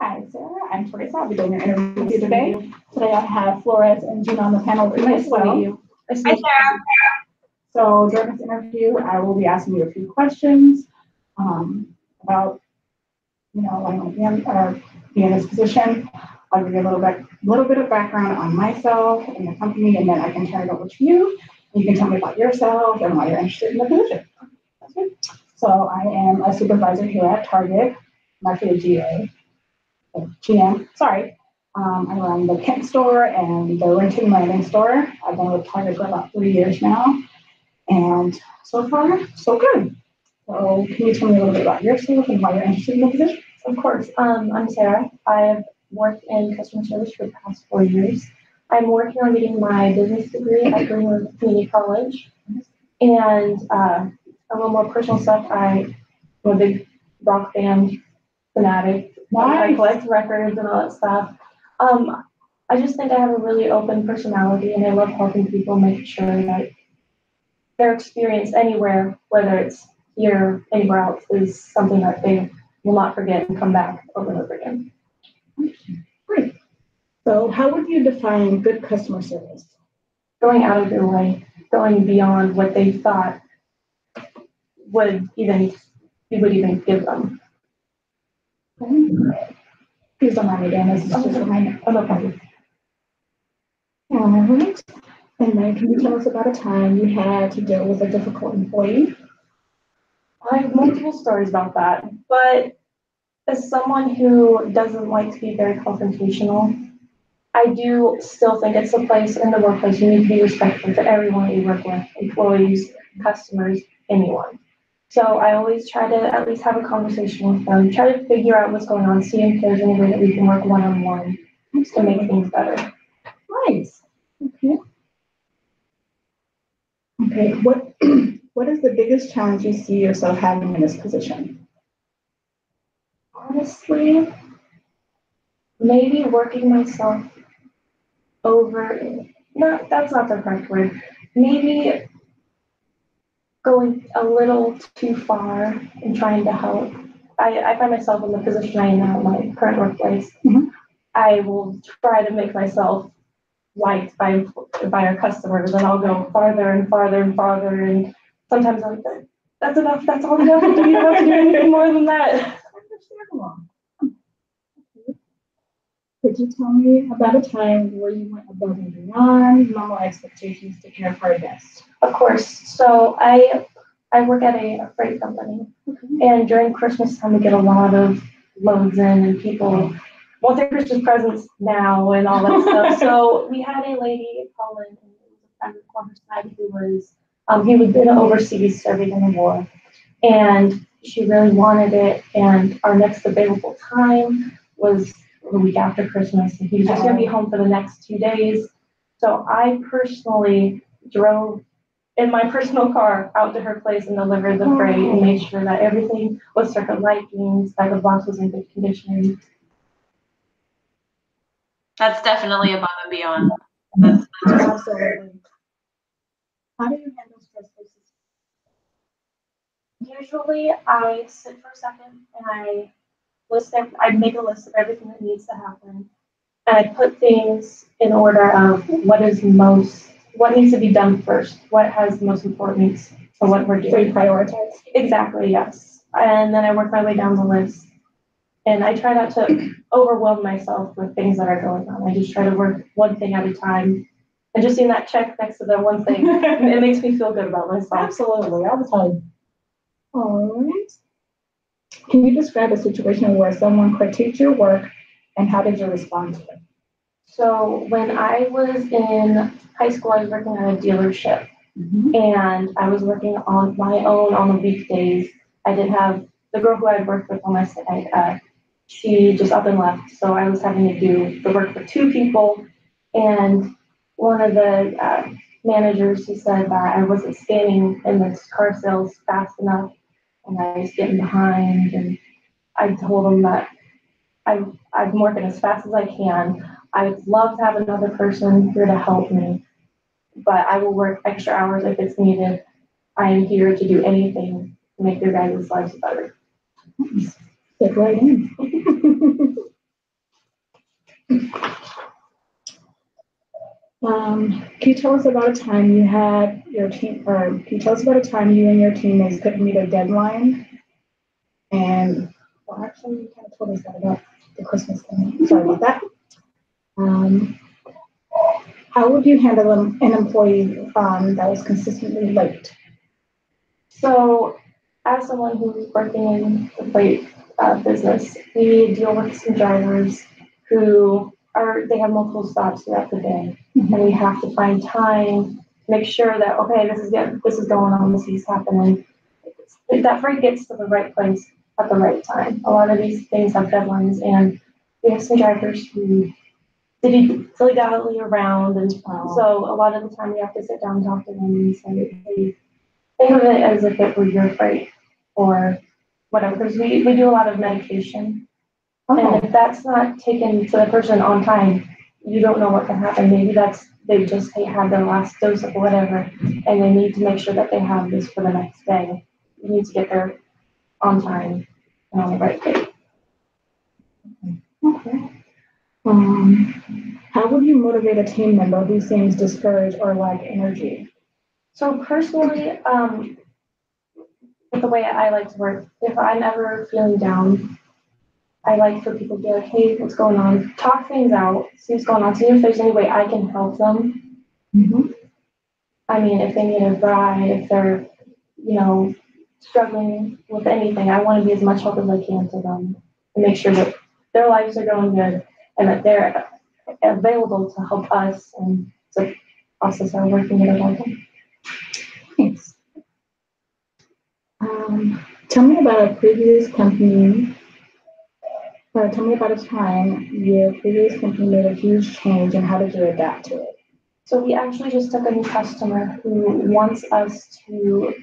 Hi, Sarah. I'm Teresa. I'll be doing your interview with you today. Today I have Flores and Gina on the panel with me as well. Hi, Sarah. So during this interview, I will be asking you a few questions about, like being in this position. I'll give you a little bit of background on myself and the company, and then I can turn it over to you. You can tell me about yourself and why you're interested in the position. Okay. So I am a supervisor here at Target. I'm actually a GM, sorry. I run the Kent store and the Renton Landing store. I've been with Target for about 3 years now. And so far, so good. So can you tell me a little bit about yourself and why you're interested in the position? Of course. I'm Sarah. I've worked in customer service for the past 4 years. I'm working on getting my business degree at Greenwood Community College. And a little more personal stuff, I'm a big rock band fanatic. Nice. I collect records and all that stuff. I just think I have a really open personality, and I love helping people, making sure that their experience anywhere, whether it's here or anywhere else, is something that they will not forget and come back over and over again. Great. So how would you define good customer service? Going out of their way, going beyond what they thought you would even give them. Please don't mind me, Dan. This is just a minor. Oh, no problem. All right. And then can you tell us about a time you had to deal with a difficult employee? I have multiple stories about that, but as someone who doesn't like to be very confrontational, I do still think it's a place in the workplace you need to be respectful to everyone you work with, employees, customers, anyone. So I always try to at least have a conversation with them, try to figure out what's going on, see if there's any way that we can work one-on-one to make things better. Nice. Okay. Okay. What is the biggest challenge you see yourself having in this position? Honestly, maybe working myself over. No, that's not the correct word. Maybe going a little too far and trying to help. I find myself in the position I am now in my current workplace. Mm-hmm. I will try to make myself liked by our customers, and I'll go farther and farther and farther. And sometimes I'm like, that's enough. That's all you have to do. You don't have to do anything more than that. Understandable. Could you tell me about a time where you went above and beyond normal expectations to care for a guest? Of course. So I work at a freight company, and during Christmas time we get a lot of loads in, and people want their Christmas presents now and all that stuff. So we had a lady call in, and it was a friend on her side who was he was been overseas serving in the war, and she really wanted it. And our next available time was the week after Christmas, and he was just going to be home for the next 2 days. So I personally drove in my personal car out to her place and delivered the freight and made sure that everything was to her likings, that the box was in good condition. That's definitely above and beyond. Absolutely. How do you handle stressful situations? Usually I sit for a second and I make a list of everything that needs to happen. And I put things in order of what needs to be done first, what has the most importance for what we're doing. So you prioritize? Exactly, yes. And then I work my way down the list. And I try not to overwhelm myself with things that are going on. I just try to work one thing at a time. And just seeing that check next to that one thing, it makes me feel good about myself. Absolutely, all the time. All right. Can you describe a situation where someone critiqued your work and how did you respond to it? So when I was in high school, I was working at a dealership, and I was working on my own on the weekdays. I didn't have the girl who I had worked with on my side. She just up and left, so I was having to do the work for 2 people. And one of the managers, he said that I wasn't standing in this car sales fast enough, and I was getting behind. And I told him that I'm working as fast as I can. I'd love to have another person here to help me, but I will work extra hours if it's needed. I am here to do anything to make your guys' lives better. Fit right in. Can you tell us about a time you had your team, or can you tell us about a time you and your teammates couldn't meet a deadline? And, well, actually, you kind of told us that about the Christmas thing. Sorry about that. How would you handle an employee that was consistently late? So, as someone who's working in the freight business, we deal with some drivers who they have multiple stops throughout the day, and we have to find time to make sure that, okay, this is going on, this is happening. That freight gets to the right place at the right time. A lot of these things have deadlines, and we have some drivers who dilly-dally around, and so a lot of the time we have to sit down and talk to them and say, hey, think of it as if it were your freight or whatever, because we do a lot of medication. And if that's not taken to the person on time, you don't know what can happen. Maybe they just had their last dose of whatever, and they need to make sure that they have this for the next day. You need to get there on time and on the right day. Okay. How would you motivate a team member who seems discouraged or lack energy? So personally, with the way I like to work, if I'm ever feeling down, I like for people to be like, hey, what's going on? Talk things out, see what's going on, see if there's any way I can help them. Mm-hmm. I mean, if they need a ride, if they're, struggling with anything, I want to be as much help as I can to them and make sure that their lives are going good and that they're available to help us and to process our working with them. Thanks. Tell me about a previous company. Tell me about a time your previous company made a huge change and how did you adapt to it? So we actually just took a new customer who wanted us to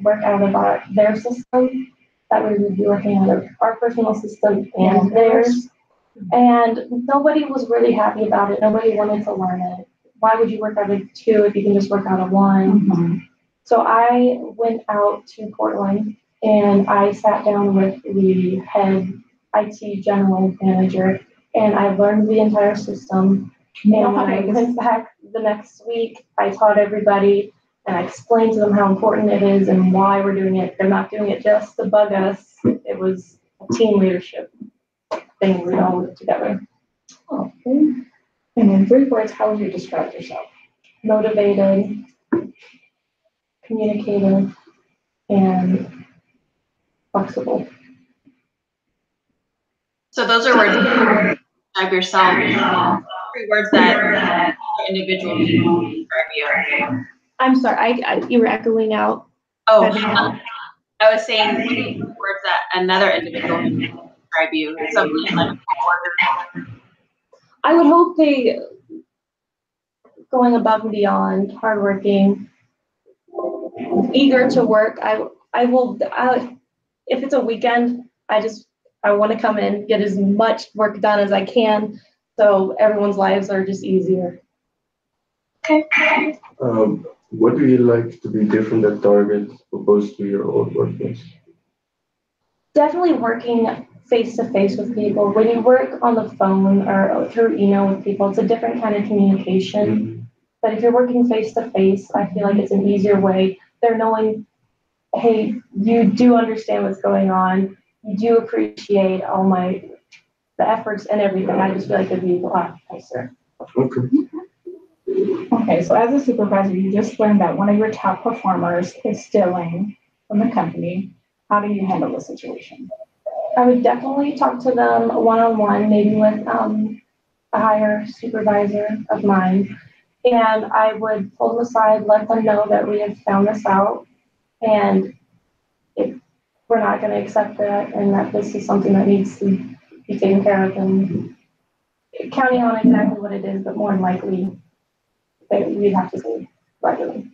work out of their system, that we would be working out of our personal system and theirs. And nobody was really happy about it. Nobody wanted to learn it. Why would you work out of two if you can just work out of one? Mm-hmm. So I went out to Portland and I sat down with the head IT general manager and I learned the entire system. And when I went back the next week, I taught everybody and I explained to them how important it is and why we're doing it. They're not doing it just to bug us. It was a team leadership thing we all worked together. Okay. And in 3 words, how would you describe yourself? Motivated, communicative, and flexible. So those are words to describe yourself. 3 words that individual can describe you. I'm sorry, you were echoing out. Oh, I was saying words that another individual can describe you. Something like I would hope they going above and beyond, hardworking, eager to work. I will. If it's a weekend, I want to come in, get as much work done as I can, so everyone's lives are just easier. Okay. What do you like to be different at Target opposed to your old workplace? Definitely working face to face with people. When you work on the phone or through email with people, it's a different kind of communication. Mm-hmm. But if you're working face to face, I feel like it's an easier way. They're knowing, hey, you do understand what's going on. You do appreciate the efforts and everything. I just feel like it'd be a lot nicer. Okay. Okay, so as a supervisor, you just learned that one of your top performers is stealing from the company. How do you handle the situation? I would definitely talk to them one-on-one, maybe with a higher supervisor of mine. And I would pull them aside, let them know that we have found this out and we're not going to accept that and that this is something that needs to be taken care of, and counting on exactly what it is, but more than likely that we'd have to say regularly.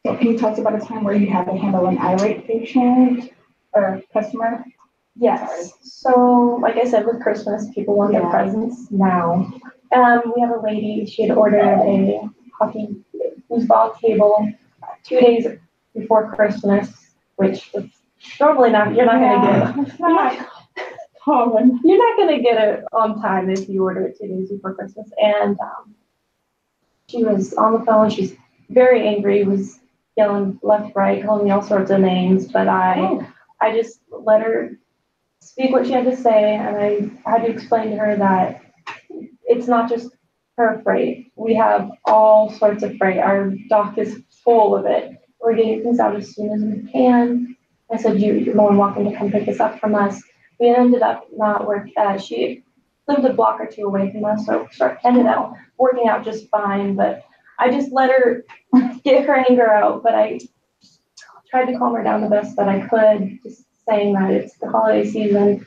So can you talk about a time where you had to handle an irate patient or customer? Yes, so like I said, with Christmas, people want their Yeah. presents now. We have a lady, she had ordered a hockey foosball table 2 days before Christmas, which is normally not, you're not gonna It's not common. you're not gonna get it on time if you order it 2 days before Christmas. And she was on the phone, she's very angry, was yelling left, right, calling me all sorts of names, but Oh. I just let her speak what she had to say, and I had to explain to her that it's not just her freight. We have all sorts of freight. Our dock is full of it. We're getting things out as soon as we can. I said, you're more than welcome to come pick this up from us. We ended up not she lived a block or two away from us, so ended up working out just fine, but I just let her get her anger out, but I tried to calm her down the best that I could, just saying that it's the holiday season.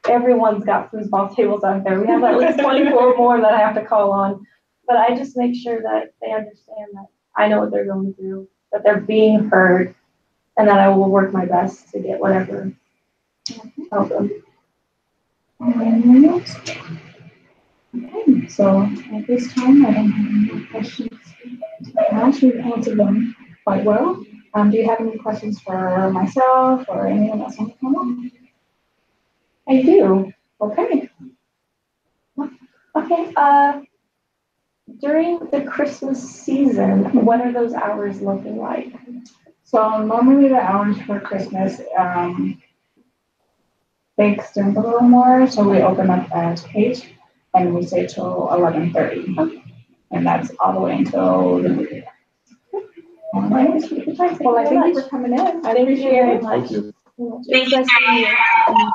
Everyone's got foosball tables out there. We have at least 24 more that I have to call on. But I just make sure that they understand that I know what they're going through, that they're being heard, and that I will work my best to get whatever help them. Anyone else? Okay, so at this time, I don't have any more questions. We've answered them quite well. Do you have any questions for myself or anyone else on the panel? I do. Okay. Okay, during the Christmas season, what are those hours looking like? So normally the hours for Christmas, they extend a little more, so we open up at 8 and we say till 11:30. And that's all the way until the new year. All right. Well, I thank you for coming in. I appreciate very it. much. Thank you. It's nice to meet you.